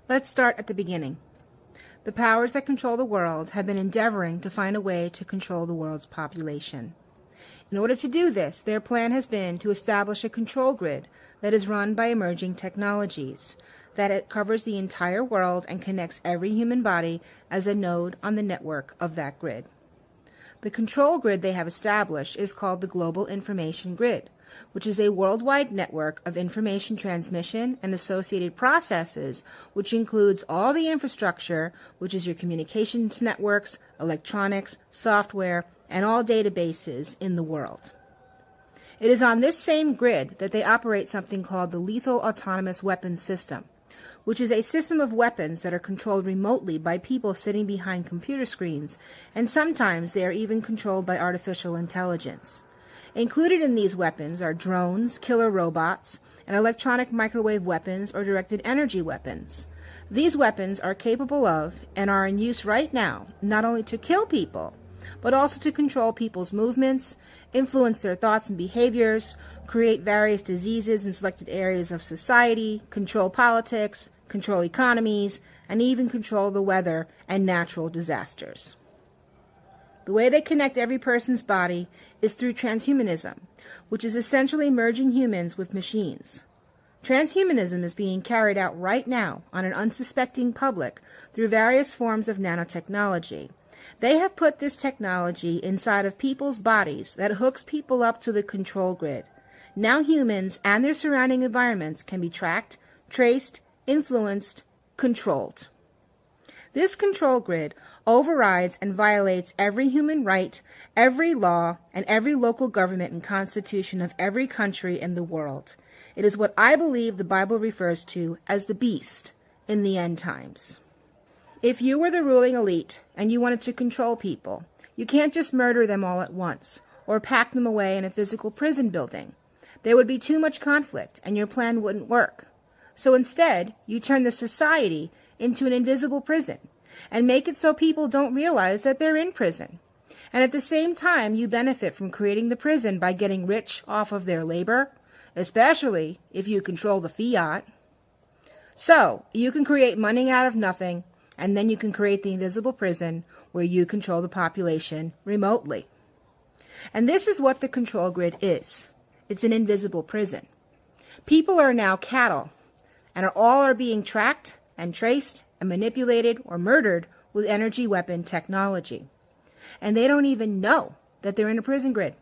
Let's start at the beginning. The powers that control the world have been endeavoring to find a way to control the world's population. In order to do this, their plan has been to establish a control grid that is run by emerging technologies, that it covers the entire world and connects every human body as a node on the network of that grid. The control grid they have established is called the Global Information Grid, which is a worldwide network of information transmission and associated processes, which includes all the infrastructure, which is your communications networks, electronics, software, and all databases in the world. It is on this same grid that they operate something called the Lethal Autonomous Weapons System, which is a system of weapons that are controlled remotely by people sitting behind computer screens, and sometimes they are even controlled by artificial intelligence. Included in these weapons are drones, killer robots, and electronic microwave weapons or directed energy weapons. These weapons are capable of and are in use right now not only to kill people, but also to control people's movements, influence their thoughts and behaviors, create various diseases in selected areas of society, control politics, control economies, and even control the weather and natural disasters. The way they connect every person's body is through transhumanism, which is essentially merging humans with machines. Transhumanism is being carried out right now on an unsuspecting public through various forms of nanotechnology. They have put this technology inside of people's bodies that hooks people up to the control grid. Now humans and their surrounding environments can be tracked, traced, influenced, controlled. This control grid overrides and violates every human right, every law, and every local government and constitution of every country in the world. It is what I believe the Bible refers to as the beast in the end times. If you were the ruling elite and you wanted to control people, you can't just murder them all at once or pack them away in a physical prison building. There would be too much conflict and your plan wouldn't work. So instead, you turn the society into an invisible prison and make it so people don't realize that they're in prison. And at the same time, you benefit from creating the prison by getting rich off of their labor, especially if you control the fiat. So, you can create money out of nothing, and then you can create the invisible prison where you control the population remotely. And this is what the control grid is. It's an invisible prison. People are now cattle, and all are being tracked and traced and manipulated or murdered with energy weapon technology. And they don't even know that they're in a prison grid.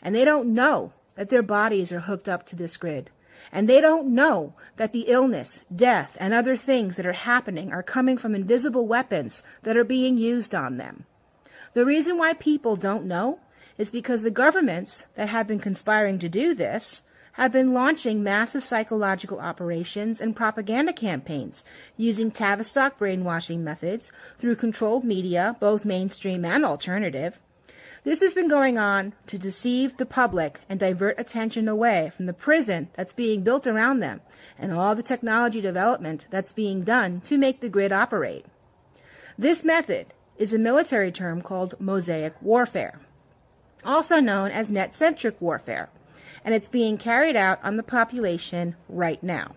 And they don't know that their bodies are hooked up to this grid. And they don't know that the illness, death, and other things that are happening are coming from invisible weapons that are being used on them. The reason why people don't know is because the governments that have been conspiring to do this have been launching massive psychological operations and propaganda campaigns using Tavistock brainwashing methods through controlled media, both mainstream and alternative. This has been going on to deceive the public and divert attention away from the prison that's being built around them and all the technology development that's being done to make the grid operate. This method is a military term called mosaic warfare, also known as net-centric warfare, and it's being carried out on the population right now.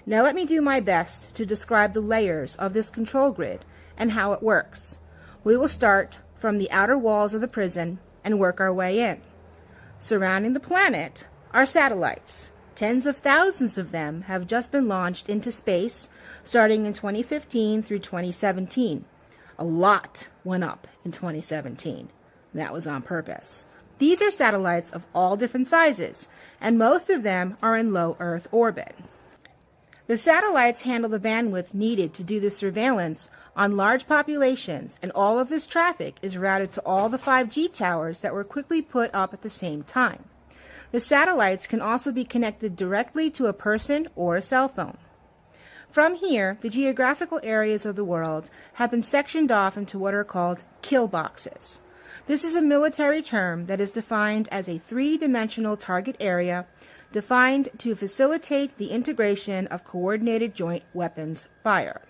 Now let me do my best to describe the layers of this control grid and how it works. We will start from the outer walls of the prison and work our way in. Surrounding the planet are satellites. Tens of thousands of them have just been launched into space starting in 2015 through 2017. A lot went up in 2017. That was on purpose. These are satellites of all different sizes, and most of them are in low Earth orbit. The satellites handle the bandwidth needed to do the surveillance on large populations, and all of this traffic is routed to all the 5G towers that were quickly put up at the same time. The satellites can also be connected directly to a person or a cell phone. From here, the geographical areas of the world have been sectioned off into what are called kill boxes. This is a military term that is defined as a three-dimensional target area defined to facilitate the integration of coordinated joint weapons fire.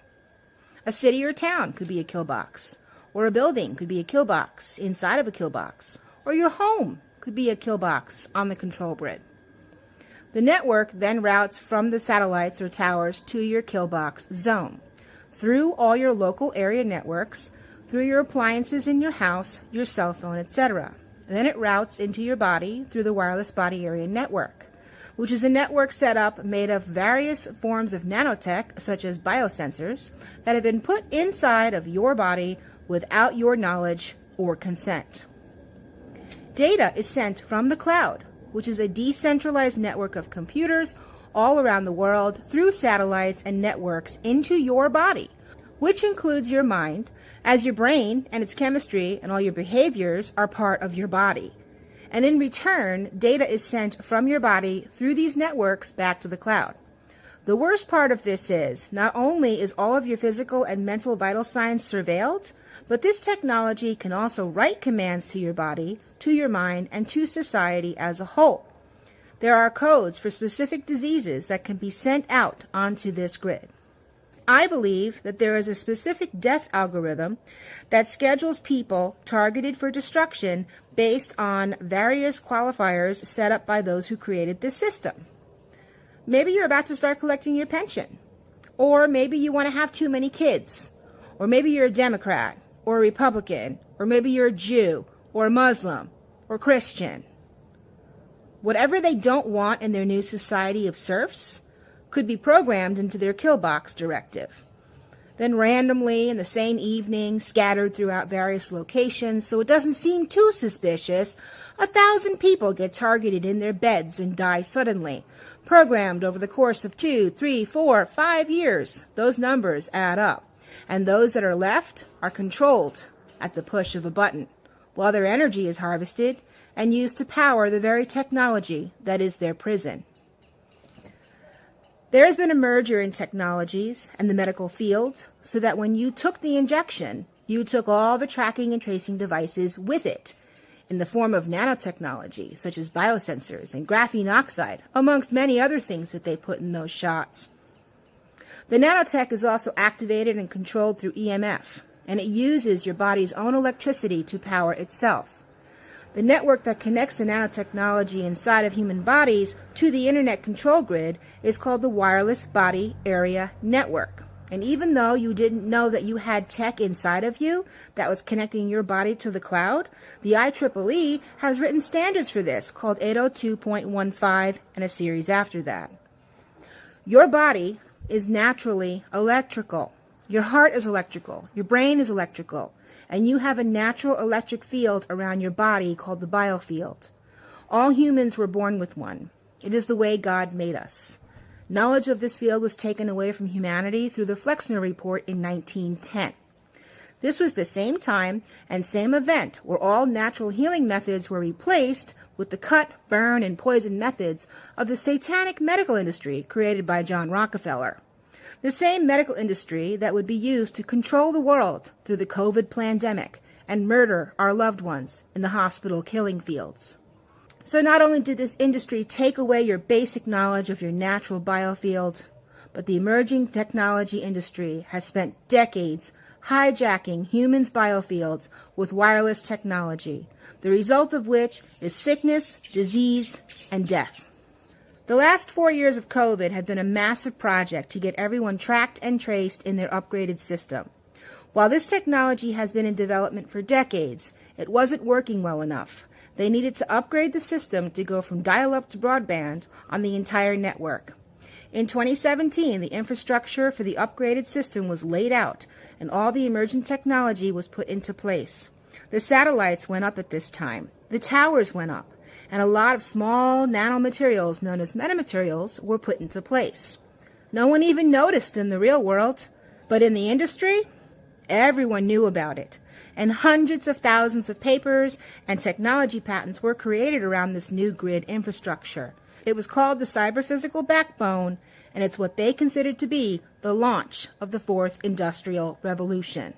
A city or town could be a kill box, or a building could be a kill box inside of a kill box, or your home could be a kill box on the control grid. The network then routes from the satellites or towers to your killbox zone, through all your local area networks, through your appliances in your house, your cell phone, etc. Then it routes into your body through the wireless body area network, which is a network setup made of various forms of nanotech, such as biosensors, that have been put inside of your body without your knowledge or consent. Data is sent from the cloud, which is a decentralized network of computers all around the world through satellites and networks into your body, which includes your mind, as your brain and its chemistry and all your behaviors are part of your body. And in return, data is sent from your body through these networks back to the cloud. The worst part of this is, not only is all of your physical and mental vital signs surveilled, but this technology can also write commands to your body, to your mind, and to society as a whole. There are codes for specific diseases that can be sent out onto this grid. I believe that there is a specific death algorithm that schedules people targeted for destruction based on various qualifiers set up by those who created this system. Maybe you're about to start collecting your pension, or maybe you want to have too many kids, or maybe you're a Democrat, or a Republican, or maybe you're a Jew, or a Muslim, or Christian. Whatever they don't want in their new society of serfs could be programmed into their killbox directive. Then randomly in the same evening, scattered throughout various locations, so it doesn't seem too suspicious, 1,000 people get targeted in their beds and die suddenly, programmed over the course of 2, 3, 4, 5 years. Those numbers add up, and those that are left are controlled at the push of a button, while their energy is harvested and used to power the very technology that is their prison. There has been a merger in technologies and the medical field so that when you took the injection, you took all the tracking and tracing devices with it in the form of nanotechnology, such as biosensors and graphene oxide, amongst many other things that they put in those shots. The nanotech is also activated and controlled through EMF, and it uses your body's own electricity to power itself. The network that connects the nanotechnology inside of human bodies to the internet control grid is called the Wireless Body Area Network. And even though you didn't know that you had tech inside of you that was connecting your body to the cloud, the IEEE has written standards for this called 802.15 and a series after that. Your body is naturally electrical. Your heart is electrical. Your brain is electrical. And you have a natural electric field around your body called the biofield. All humans were born with one. It is the way God made us. Knowledge of this field was taken away from humanity through the Flexner Report in 1910. This was the same time and same event where all natural healing methods were replaced with the cut, burn, and poison methods of the satanic medical industry created by John Rockefeller. The same medical industry that would be used to control the world through the COVID pandemic and murder our loved ones in the hospital killing fields. So not only did this industry take away your basic knowledge of your natural biofield, but the emerging technology industry has spent decades hijacking humans' biofields with wireless technology, the result of which is sickness, disease, and death. The last 4 years of COVID have been a massive project to get everyone tracked and traced in their upgraded system. While this technology has been in development for decades, it wasn't working well enough. They needed to upgrade the system to go from dial-up to broadband on the entire network. In 2017, the infrastructure for the upgraded system was laid out, and all the emerging technology was put into place. The satellites went up at this time. The towers went up. And a lot of small nanomaterials known as metamaterials were put into place. No one even noticed in the real world, but in the industry, everyone knew about it. And hundreds of thousands of papers and technology patents were created around this new grid infrastructure. It was called the cyber-physical backbone, and it's what they considered to be the launch of the fourth industrial revolution.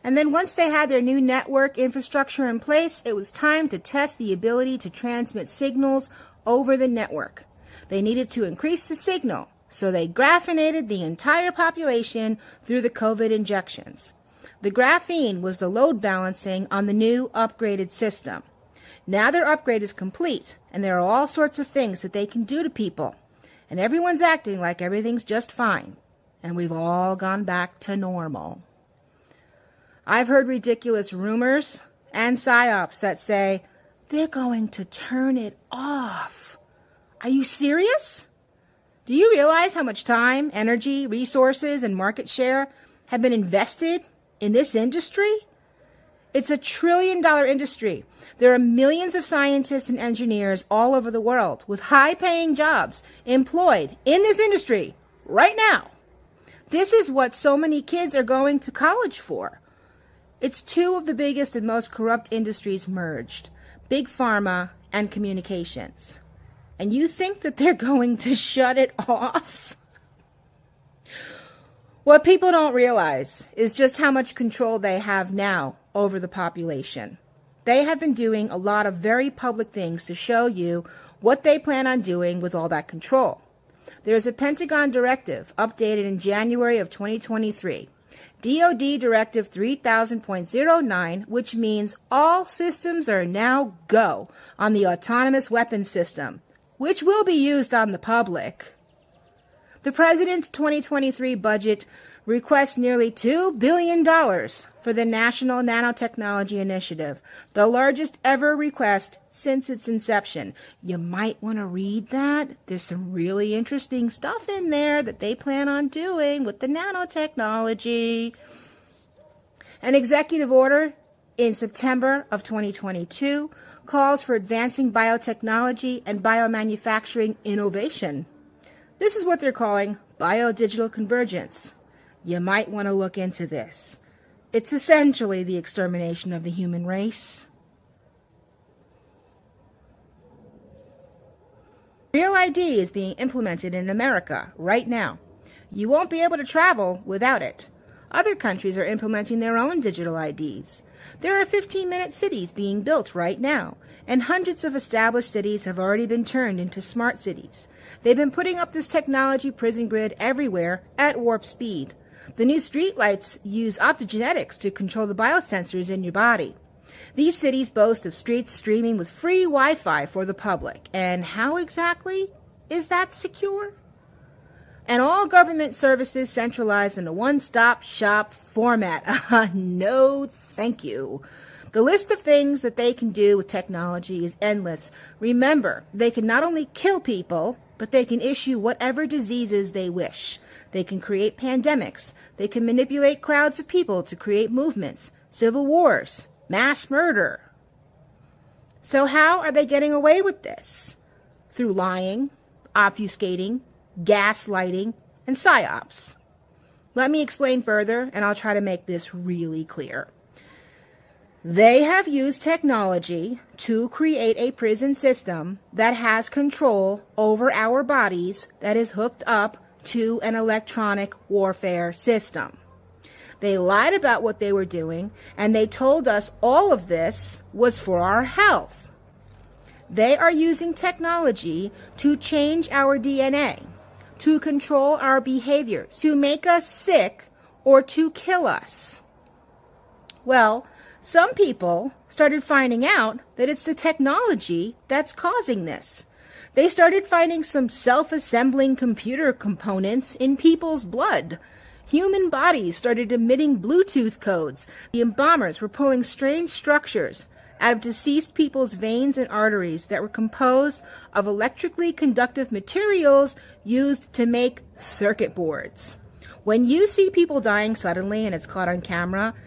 And then once they had their new network infrastructure in place, it was time to test the ability to transmit signals over the network. They needed to increase the signal, so they graphinated the entire population through the COVID injections. The graphene was the load balancing on the new upgraded system. Now their upgrade is complete, and there are all sorts of things that they can do to people. And everyone's acting like everything's just fine. And we've all gone back to normal. I've heard ridiculous rumors and psyops that say, they're going to turn it off. Are you serious? Do you realize how much time, energy, resources, and market share have been invested in this industry? It's a $1 trillion industry. There are millions of scientists and engineers all over the world with high-paying jobs employed in this industry right now. This is what so many kids are going to college for. It's two of the biggest and most corrupt industries merged, big pharma and communications. And you think that they're going to shut it off? What people don't realize is just how much control they have now over the population. They have been doing a lot of very public things to show you what they plan on doing with all that control. There is a Pentagon directive updated in January of 2023, DoD Directive 3000.09, which means all systems are now go on the autonomous weapons system, which will be used on the public. The President's 2023 budget requests nearly $2 billion for the National Nanotechnology Initiative, the largest ever request since its inception. You might want to read that. There's some really interesting stuff in there that they plan on doing with the nanotechnology. An executive order in September of 2022 calls for advancing biotechnology and biomanufacturing innovation. This is what they're calling biodigital convergence. You might want to look into this. It's essentially the extermination of the human race. Real ID is being implemented in America right now. You won't be able to travel without it. Other countries are implementing their own digital IDs. There are 15-minute cities being built right now, and hundreds of established cities have already been turned into smart cities. They've been putting up this technology prison grid everywhere at warp speed. The new streetlights use optogenetics to control the biosensors in your body. These cities boast of streets streaming with free Wi-Fi for the public. And how exactly is that secure? And all government services centralized in a one-stop shop format. No, thank you. The list of things that they can do with technology is endless. Remember, they can not only kill people, but they can issue whatever diseases they wish. They can create pandemics. They can manipulate crowds of people to create movements, civil wars, mass murder. So how are they getting away with this? Through lying, obfuscating, gaslighting, and psyops. Let me explain further, and I'll try to make this really clear. They have used technology to create a prison system that has control over our bodies that is hooked up to an electronic warfare system. They lied about what they were doing, and they told us all of this was for our health. They are using technology to change our DNA, to control our behaviors, to make us sick, or to kill us. Well, some people started finding out that it's the technology that's causing this. They started finding some self-assembling computer components in people's blood. Human bodies started emitting Bluetooth codes. The embalmers were pulling strange structures out of deceased people's veins and arteries that were composed of electrically conductive materials used to make circuit boards. When you see people dying suddenly and it's caught on camera,